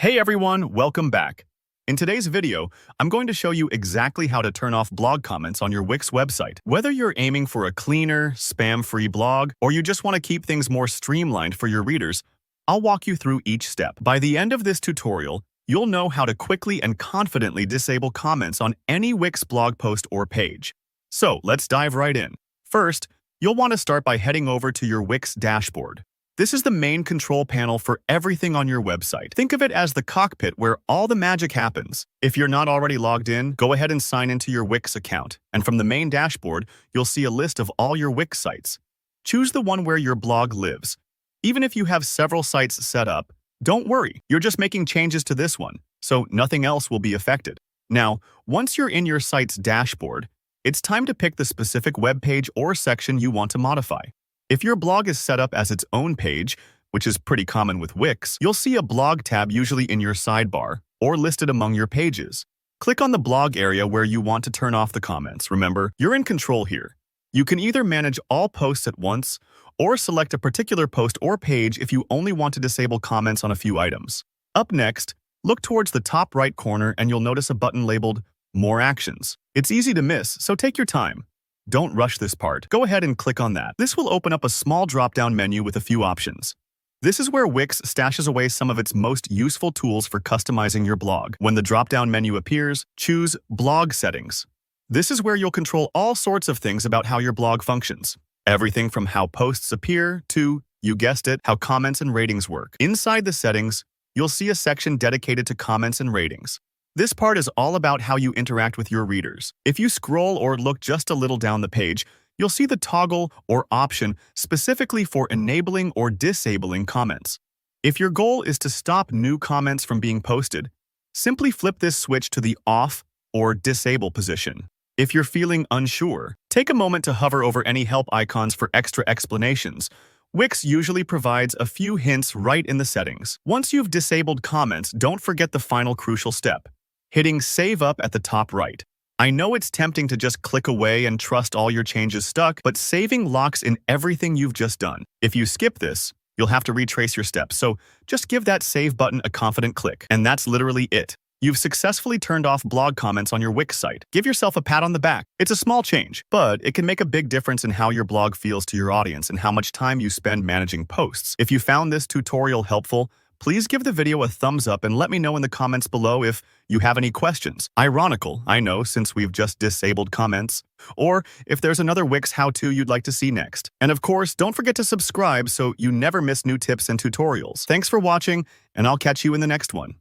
Hey everyone, welcome back. In today's video, I'm going to show you exactly how to turn off blog comments on your Wix website. Whether you're aiming for a cleaner, spam-free blog, or you just want to keep things more streamlined for your readers, I'll walk you through each step. By the end of this tutorial, you'll know how to quickly and confidently disable comments on any Wix blog post or page. So let's dive right in. First, you'll want to start by heading over to your Wix dashboard. This is the main control panel for everything on your website. Think of it as the cockpit where all the magic happens. If you're not already logged in, go ahead and sign into your Wix account. And from the main dashboard, you'll see a list of all your Wix sites. Choose the one where your blog lives. Even if you have several sites set up, don't worry, you're just making changes to this one, so nothing else will be affected. Now, once you're in your site's dashboard, it's time to pick the specific web page or section you want to modify. If your blog is set up as its own page, which is pretty common with Wix, you'll see a blog tab usually in your sidebar or listed among your pages. Click on the blog area where you want to turn off the comments. Remember, you're in control here. You can either manage all posts at once or select a particular post or page if you only want to disable comments on a few items. Up next, look towards the top right corner and you'll notice a button labeled More Actions. It's easy to miss, so take your time. Don't rush this part. Go ahead and click on that. This will open up a small drop-down menu with a few options. This is where Wix stashes away some of its most useful tools for customizing your blog. When the drop-down menu appears, choose Blog Settings. This is where you'll control all sorts of things about how your blog functions. Everything from how posts appear to, you guessed it, how comments and ratings work. Inside the settings, you'll see a section dedicated to comments and ratings. This part is all about how you interact with your readers. If you scroll or look just a little down the page, you'll see the toggle or option specifically for enabling or disabling comments. If your goal is to stop new comments from being posted, simply flip this switch to the off or disable position. If you're feeling unsure, take a moment to hover over any help icons for extra explanations. Wix usually provides a few hints right in the settings. Once you've disabled comments, don't forget the final crucial step: hitting Save Up at the top right. I know it's tempting to just click away and trust all your changes stuck, but saving locks in everything you've just done. If you skip this, you'll have to retrace your steps, so just give that Save button a confident click. And that's literally it. You've successfully turned off blog comments on your Wix site. Give yourself a pat on the back. It's a small change, but it can make a big difference in how your blog feels to your audience and how much time you spend managing posts. If you found this tutorial helpful, please give the video a thumbs up and let me know in the comments below if you have any questions. Ironical, I know, since we've just disabled comments. Or if there's another Wix how-to you'd like to see next. And of course, don't forget to subscribe so you never miss new tips and tutorials. Thanks for watching, and I'll catch you in the next one.